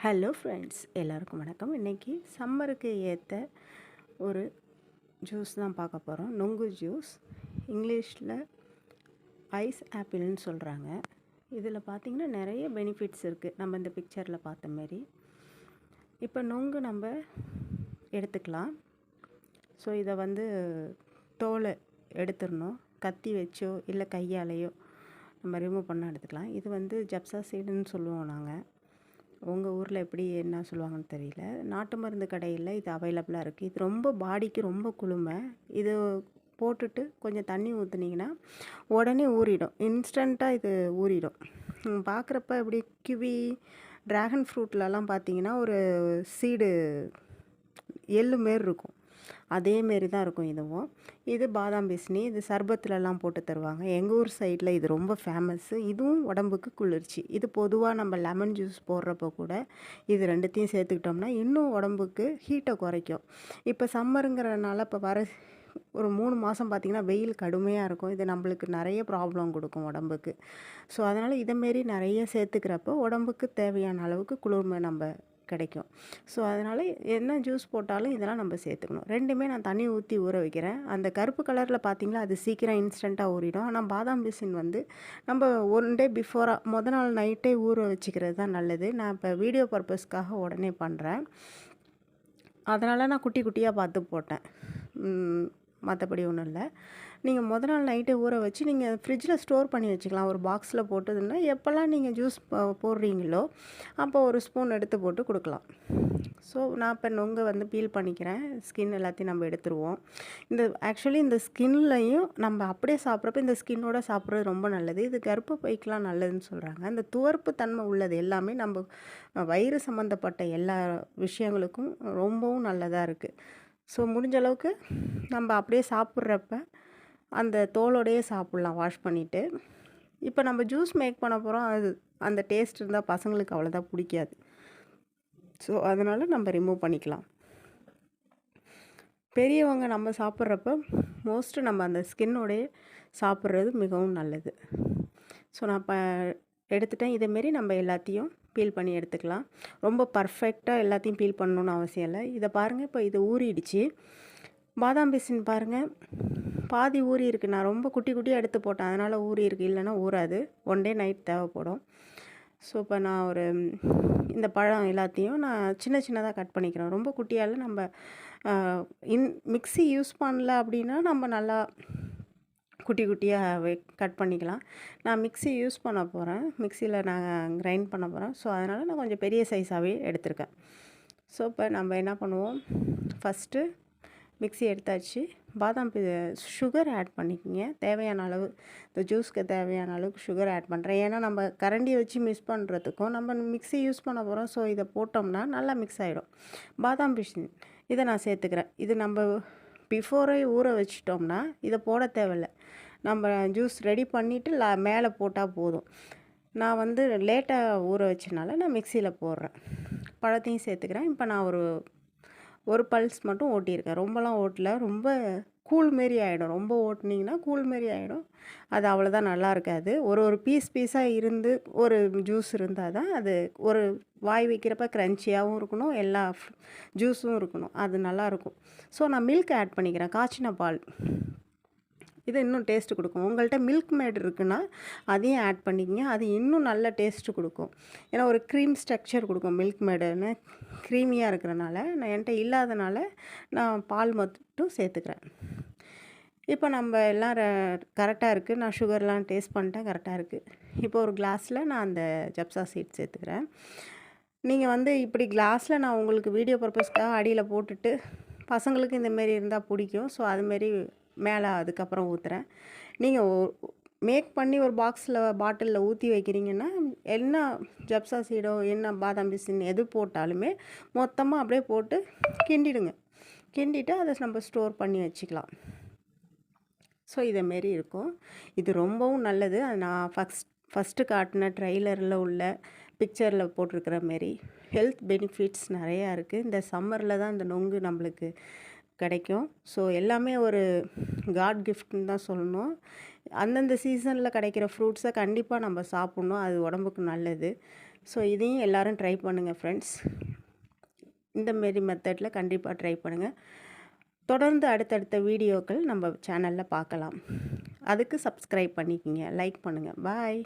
Hello friends, எல்லாருக்கும் வணக்கம். இன்றைக்கி சம்மருக்கு ஏற்ற ஒரு ஜூஸ் தான் பார்க்க போகிறோம். நுங்கு ஜூஸ், இங்கிலீஷில் ஐஸ் ஆப்பிள்னு சொல்கிறாங்க. இதில் பார்த்திங்கன்னா நிறைய பெனிஃபிட்ஸ் இருக்குது, நம்ம இந்த பிக்சரில் பார்த்த மாரி. இப்போ நுங்கு நம்ம எடுத்துக்கலாம். ஸோ இதை தோலை எடுத்துடணும். கத்தி வச்சோ இல்லை கையாலேயோ நம்ம ரிமூவ் பண்ண எடுத்துக்கலாம். இது ஜப்சா சீடுன்னு சொல்லுவோம் நாங்கள். உங்கள் ஊரில் எப்படி என்ன சொல்லுவாங்கன்னு தெரியல. நாட்டு மருந்து கடையில் இது அவைலபிளாக இருக்குது. இது ரொம்ப பாடிக்கு ரொம்ப குளுமை. இது போட்டுட்டு கொஞ்சம் தண்ணி ஊற்றுனீங்கன்னா உடனே ஊறிடும். இன்ஸ்டண்ட்டாக இது ஊறிடும். பார்க்குறப்ப இப்படி கிவி, ட்ராகன் ஃப்ரூட்லலாம் பார்த்தீங்கன்னா ஒரு சீடு எள்ளு மாரி இருக்கும். அதேமாரி தான் இருக்கும் இதுவும். இது பாதாம் பிசினி. இது சர்பத்துலலாம் போட்டு தருவாங்க. எங்கள் ஊர் சைடில் இது ரொம்ப ஃபேமஸ்ஸு. இதுவும் உடம்புக்கு குளிர்ச்சி. இது பொதுவாக நம்ம லெமன் ஜூஸ் போடுறப்போ கூட இது ரெண்டுத்தையும் சேர்த்துக்கிட்டோம்னா இன்னும் உடம்புக்கு ஹீட்டை குறைக்கும். இப்போ சம்மருங்கிறனால இப்போ வர ஒரு 3 மாதம் பார்த்திங்கன்னா வெயில் கடுமையாக இருக்கும். இது நம்மளுக்கு நிறைய ப்ராப்ளம் கொடுக்கும் உடம்புக்கு. ஸோ அதனால் இதேமாரி நிறைய சேர்த்துக்கிறப்போ உடம்புக்கு தேவையான அளவுக்கு குளிர்மை நம்ம கிடைக்கும். ஸோ அதனால் என்ன ஜூஸ் போட்டாலும் இதெல்லாம் நம்ம சேர்த்துக்கணும். ரெண்டுமே நான் தண்ணி ஊற்றி ஊற வைக்கிறேன். அந்த கருப்பு கலரில் பார்த்திங்களா, அது சீக்கிரம் இன்ஸ்டண்ட்டாக ஊறிடும். ஆனால் பாதாம் பிசின் நம்ம 1 டே பிஃபோராக நாள் நைட்டே ஊற வச்சுக்கிறது தான் நல்லது. நான் இப்போ வீடியோ பர்பஸ்க்காக உடனே பண்ணுறேன். அதனால் நான் குட்டி குட்டியாக பார்த்து போட்டேன். மற்றபடி ஒன்றும் இல்லை. நீங்கள் நாள் நைட்டே ஊற வச்சு நீங்கள் ஃப்ரிட்ஜில் ஸ்டோர் பண்ணி வச்சுக்கலாம். ஒரு பாக்ஸில் போட்டதுன்னா எப்போல்லாம் நீங்கள் ஜூஸ் போடுறீங்களோ அப்போ ஒரு ஸ்பூன் எடுத்து போட்டு கொடுக்கலாம். ஸோ நான் இப்போ நுங்கை பீல் பண்ணிக்கிறேன். ஸ்கின் எல்லாத்தையும் நம்ம எடுத்துருவோம். ஆக்சுவலி இந்த ஸ்கின்லையும் நம்ம அப்படியே சாப்பிட்றப்ப இந்த ஸ்கின்னோட சாப்பிட்றது ரொம்ப நல்லது. இது கர்ப்பப்பைக்கெலாம் நல்லதுன்னு சொல்கிறாங்க. இந்த துவர்ப்பு தன்மை உள்ளது எல்லாமே நம்ம வயிறு சம்மந்தப்பட்ட எல்லா விஷயங்களுக்கும் ரொம்பவும் நல்லதாக இருக்குது. ஸோ முடிஞ்ச அளவுக்கு நம்ம அப்படியே சாப்பிட்றப்ப அந்த தோலோடையே சாப்பிட்லாம் வாஷ் பண்ணிவிட்டு. இப்போ நம்ம ஜூஸ் மேக் பண்ண போகிறோம். அந்த டேஸ்ட் இருந்தால் பசங்களுக்கு அவ்வளோதான் பிடிக்காது. ஸோ அதனால் நம்ம ரிமூவ் பண்ணிக்கலாம். பெரியவங்க நம்ம சாப்பிட்றப்ப மோஸ்ட்டு நம்ம அந்த ஸ்கின்னோடையே சாப்பிட்றது மிகவும் நல்லது. ஸோ நான் இப்போ எடுத்துட்டேன். இதேமாரி நம்ம எல்லாத்தையும் பீல் பண்ணி எடுத்துக்கலாம். ரொம்ப பர்ஃபெக்டாக எல்லாத்தையும் பீல் பண்ணணுன்னு அவசியம் இல்லை. இதை பாருங்கள், இப்போ இது ஊறிடுச்சு. பாதாம் பிசின் பாருங்கள், பாதி ஊறி இருக்குது. நான் ரொம்ப குட்டி குட்டியாக எடுத்து போட்டேன், அதனால் ஊறி இருக்குது. இல்லைன்னா ஊறாது. 1 டே நைட் தேவைப்படும். ஸோ இப்போ நான் இந்த பழம் எல்லாத்தையும் நான் சின்ன சின்னதாக கட் பண்ணிக்கிறேன். ரொம்ப குட்டியால் நம்ம மிக்ஸி யூஸ் பண்ணல அப்படின்னா நம்ம நல்லா குட்டி குட்டியாக கட் பண்ணிக்கலாம். நான் மிக்ஸி யூஸ் பண்ண போகிறேன். மிக்சியில் நான் கிரைண்ட் பண்ண போகிறேன். ஸோ அதனால் நான் கொஞ்சம் பெரிய சைஸாகவே எடுத்திருக்கேன். ஸோ இப்போ நம்ம என்ன பண்ணுவோம், ஃபஸ்ட்டு மிக்ஸி எடுத்தாச்சு. பாதாம் சுகர் ஆட் பண்ணிக்கோங்க. தேவையான அளவு, இந்த ஜூஸ்க்கு தேவையான அளவுக்கு சுகர் ஆட் பண்ணுறேன். ஏன்னா நம்ம கரண்டியை வச்சு மிக்ஸ் பண்ணுறதுக்கும் நம்ம மிக்ஸி யூஸ் பண்ண போகிறோம். ஸோ இதை போட்டோம்னா நல்லா மிக்ஸ் ஆகிடும். பாதாம் பிசின் இதை நான் சேர்த்துக்கிறேன். இது நம்ம பிஃபோரே ஊற வச்சிட்டோம்னா இதை போட தேவையில்லை. நம்ம ஜூஸ் ரெடி பண்ணிவிட்டு மேலே போட்டால் போதும். நான் லேட்டாக ஊற வச்சனால நான் மிக்சியில் போடுறேன். பழத்தையும் சேர்த்துக்கிறேன். இப்போ நான் ஒரு பல்ஸ் மட்டும் ஓட்டியிருக்கேன். ரொம்பலாம் ஓட்டல. ரொம்ப கூழ் மாரி ஆகிடும். ரொம்ப ஓட்டினீங்கன்னா கூழ் மாரி ஆகிடும். அது அவ்வளோதான் நல்லா இருக்காது. ஒரு பீஸாக இருந்து ஒரு ஜூஸ் இருந்தால் தான் அது ஒரு வாய் வைக்கிறப்ப க்ரன்ச்சியாகவும் இருக்கணும், எல்லா ஜூஸும் இருக்கணும். அது நல்லாயிருக்கும். ஸோ நான் மில்க் ஆட் பண்ணிக்கிறேன். காய்ச்சின பால். இது இன்னும் டேஸ்ட்டு கொடுக்கும். உங்கள்கிட்ட மில்க் மேட் இருக்குன்னா அதையும் ஆட் பண்ணிக்கங்க. அது இன்னும் நல்ல டேஸ்ட்டு கொடுக்கும். ஏன்னா ஒரு க்ரீம் ஸ்ட்ரக்சர் கொடுக்கும் மில்க் மேடுன்னு. க்ரீமியாக இருக்கிறனால நான் என்கிட்ட இல்லாதனால நான் பால் மட்டும் சேர்த்துக்கிறேன். இப்போ நம்ம எல்லாம் கரெக்டாக இருக்குது. நான் சுகர்லாம் டேஸ்ட் பண்ணிட்டேன், கரெக்டாக இருக்குது. இப்போ ஒரு கிளாஸில் நான் அந்த ஜப்சா சீட் சேர்த்துக்கிறேன். நீங்கள் இப்படி கிளாஸில் நான் உங்களுக்கு வீடியோ பர்பஸ்க்காக அடியில் போட்டுட்டு பசங்களுக்கு இந்தமாரி இருந்தால் பிடிக்கும். ஸோ அதுமாரி மேலே அதுக்கப்புறம் ஊற்றுறேன். நீங்கள் மேக் பண்ணி ஒரு பாட்டிலில் ஊற்றி வைக்கிறீங்கன்னா என்ன ஜப்சா சீடோ என்ன பாதாம் பிசின் எது போட்டாலுமே மொத்தமாக அப்படியே போட்டு கிண்டிடுங்க. கிண்டிட்டு அதை நம்ம ஸ்டோர் பண்ணி வச்சுக்கலாம். ஸோ இதேமாரி இருக்கும். இது ரொம்பவும் நல்லது. அது நான் ஃபஸ்ட்டு காட்டின ட்ரெய்லரில் உள்ள பிக்சரில் போட்டிருக்கிற மாரி ஹெல்த் பெனிஃபிட்ஸ் நிறையா இருக்குது. இந்த சம்மரில் தான் இந்த நொங்கு நம்மளுக்கு கிடைக்கும். ஸோ எல்லாமே ஒரு காட் கிஃப்ட்னு தான் சொல்லணும். அந்தந்த சீசனில் கிடைக்கிற ஃப்ரூட்ஸை கண்டிப்பாக நம்ம சாப்பிட்ணும். அது உடம்புக்கு நல்லது. ஸோ இதையும் எல்லோரும் ட்ரை பண்ணுங்கள் ஃப்ரெண்ட்ஸ். இந்தமாரி மெத்தடில் கண்டிப்பாக ட்ரை பண்ணுங்கள். தொடர்ந்து அடுத்தடுத்த வீடியோக்கள் நம்ம சேனலில் பார்க்கலாம். அதுக்கு சப்ஸ்கிரைப் பண்ணிக்கோங்க, லைக் பண்ணுங்கள். பாய்.